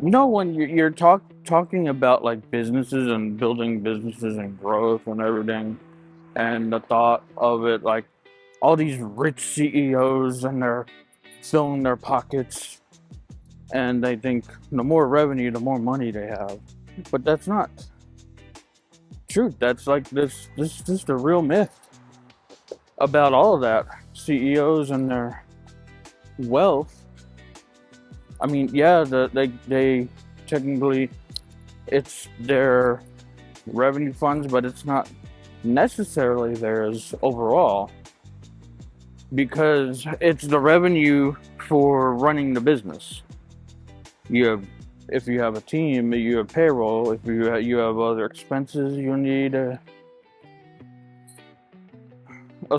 When you're talking about like businesses and building businesses and growth and everything, and the thought of it, like all these rich CEOs and they're filling their pockets, and they think the more revenue, the more money they have. But that's not true. That's like this just a real myth about all of that. CEOs and their wealth. I mean, yeah, they technically it's their revenue funds, but it's not necessarily theirs overall because it's the revenue for running the business. You have, if you have a team, you have payroll. If you have other expenses, you need a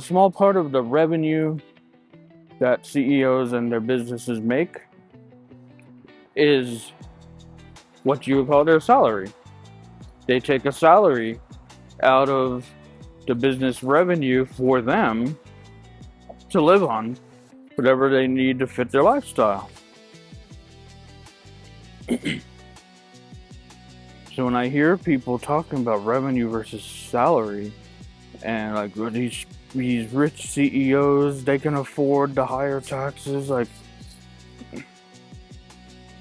small part of the revenue that CEOs and their businesses make is what you would call their salary. They take a salary out of the business revenue for them to live on whatever they need to fit their lifestyle. So when I hear people talking about revenue versus salary, and like these rich CEOs, they can afford the higher taxes, like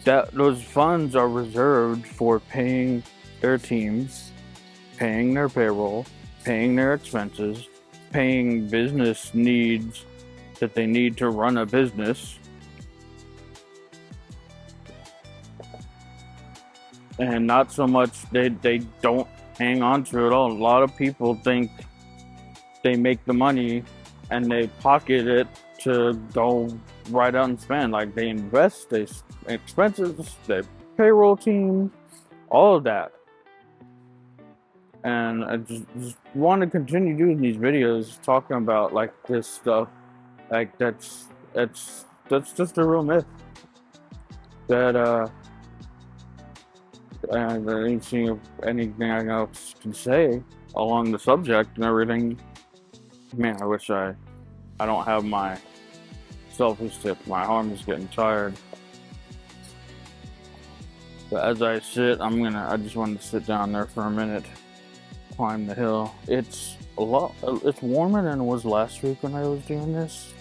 that, those funds are reserved for paying their teams, paying their payroll, paying their expenses, paying business needs that they need to run a business. And not so much they don't hang on to it all. A lot of people think they make the money and they pocket it to go right out and spend. Like they invest, they expenses, their payroll team, all of that. And I just want to continue doing these videos talking about like this stuff. Like that's just a real myth that and I ain't seeing anything else to say along the subject and everything. Man, I wish I don't have my selfie stick. My arm is getting tired. But as I sit, I just wanted to sit down there for a minute, climb the hill. It's warmer than it was last week when I was doing this.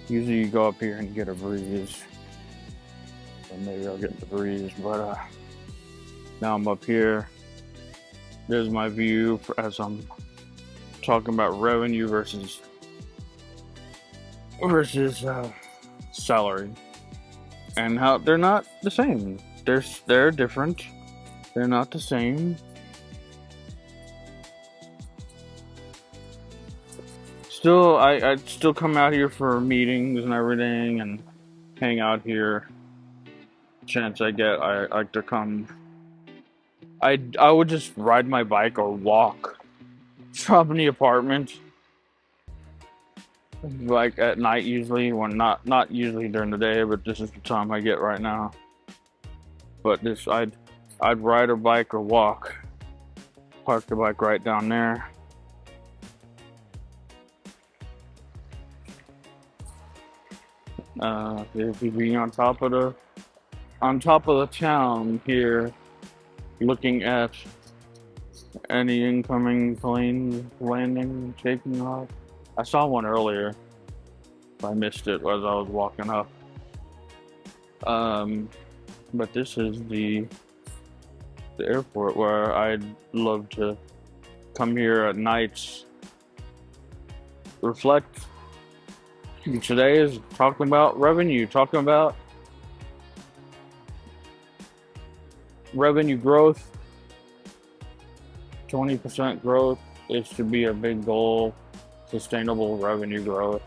Usually you go up here and get a breeze. So maybe I'll get the breeze, but now I'm up here. There's my view as I'm talking about revenue versus salary, and how they're not the same. They're different. They're not the same. Still, I still come out here for meetings and everything, and hang out here. Chance I get, I like to come. I would just ride my bike or walk from the apartment, like at night usually, when not usually during the day, but this is the time I get right now. But I'd ride a bike or walk, park the bike right down there. If you be on top of the town here, looking at any incoming planes landing, taking off. I saw one earlier. I missed it as I was walking up. But this is the airport where I'd love to come here at nights, reflect. Today is talking about revenue, talking about revenue growth. 20% growth is to be a big goal, sustainable revenue growth.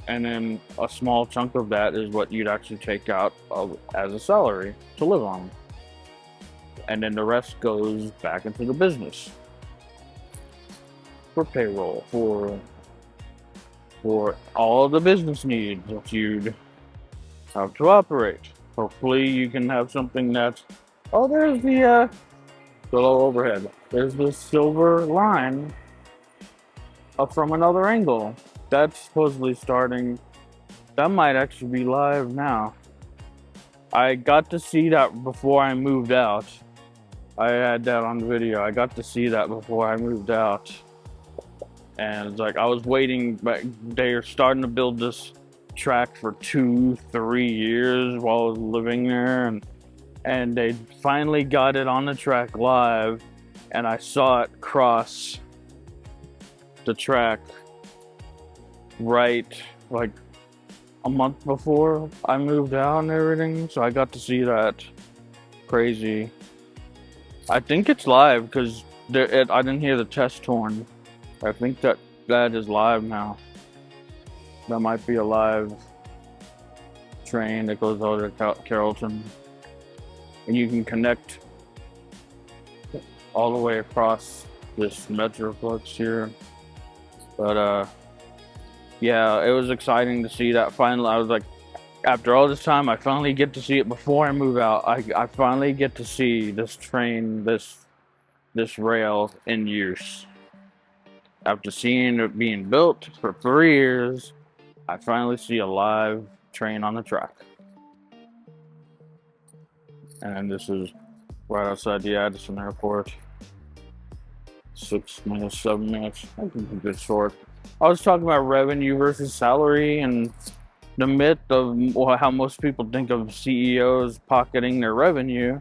And then a small chunk of that is what you'd actually take out as a salary to live on. And then the rest goes back into the business for payroll, for all of the business needs that you'd have to operate. Hopefully you can have something that's, there's the low overhead. There's the silver line up from another angle. That's supposedly starting That might actually be live now. I got to see that before I moved out. I had that on video. I got to see that before I moved out. And it's like I was waiting, but they're starting to build this track for 2-3 years while I was living there, and they finally got it on the track live, and I saw it cross the track right like a month before I moved out and everything, so I got to see that. Crazy. I think it's live because I didn't hear the test horn. I think that is live now. That might be a live train that goes over to Carrollton, and you can connect all the way across this Metroplex here. But yeah, it was exciting to see that finally. I was like, after all this time, I finally get to see it before I move out. I finally get to see this train, this rail in use. After seeing it being built for 3 years, I finally see a live train on the track. And this is right outside the Addison Airport. 6 minutes, 7 minutes. I think it's a good short. I was talking about revenue versus salary and the myth of how most people think of CEOs pocketing their revenue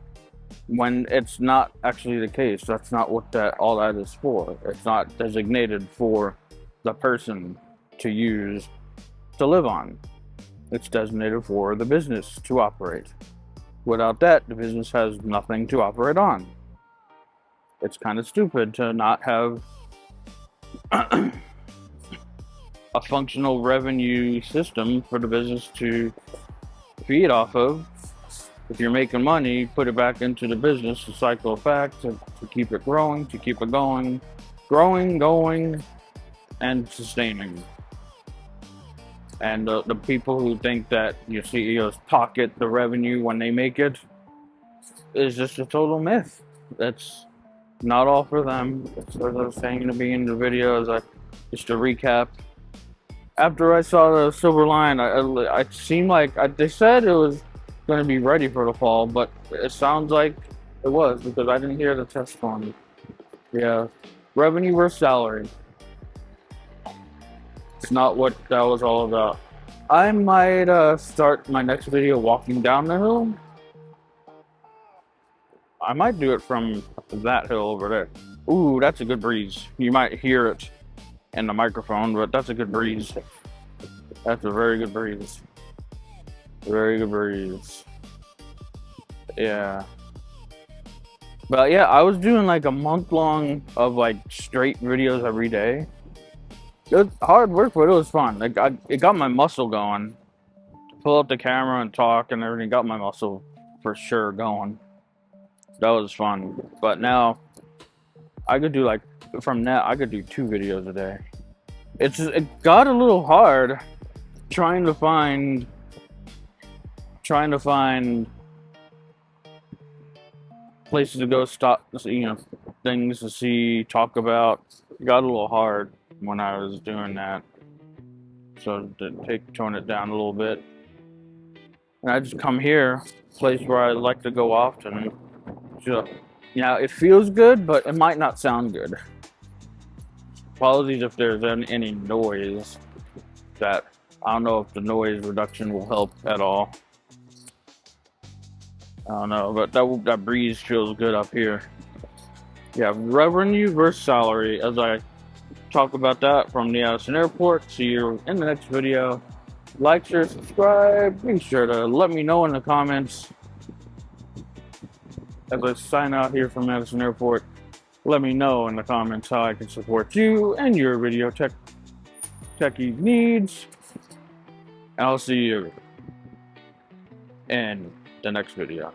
when it's not actually the case. That's not what all that is for. It's not designated for the person to use to live on. It's designated for the business to operate. Without that, the business has nothing to operate on. It's kind of stupid to not have a functional revenue system for the business to feed off of. If you're making money, put it back into the business, the cycle of facts, to keep it growing, to keep it going, going, and sustaining. And the people who think that your CEOs pocket the revenue when they make it is just a total myth. That's not all for them. As I was saying in the beginning of the video, just to recap. After I saw the silver line, it seemed like they said it was going to be ready for the fall, but it sounds like it was because I didn't hear the test on. Yeah, revenue versus salary. It's not what that was all about. I might start my next video walking down the hill. I might do it from that hill over there. Ooh, that's a good breeze. You might hear it in the microphone, but that's a good breeze. That's a very good breeze. Very good breeze. Yeah. But yeah, I was doing like a month long of like straight videos every day. It was hard work, but it was fun. It got my muscle going. Pull up the camera and talk and everything got my muscle for sure going. That was fun. But now I could do I could do 2 videos a day. It got a little hard trying to find places to go, stop, things to see, talk about. It got a little hard when I was doing that, so to tone it down a little bit. And I just come here, place where I like to go often. So, it feels good, but it might not sound good. Apologies if there's any noise. I don't know if the noise reduction will help at all. I don't know, but that breeze feels good up here. Yeah, revenue versus salary. As I talk about that from the Addison Airport. See you in the next video. Like, share, subscribe. Be sure to let me know in the comments. As I sign out here from Addison Airport, let me know in the comments how I can support you and your video techie needs. And I'll see you in the next video.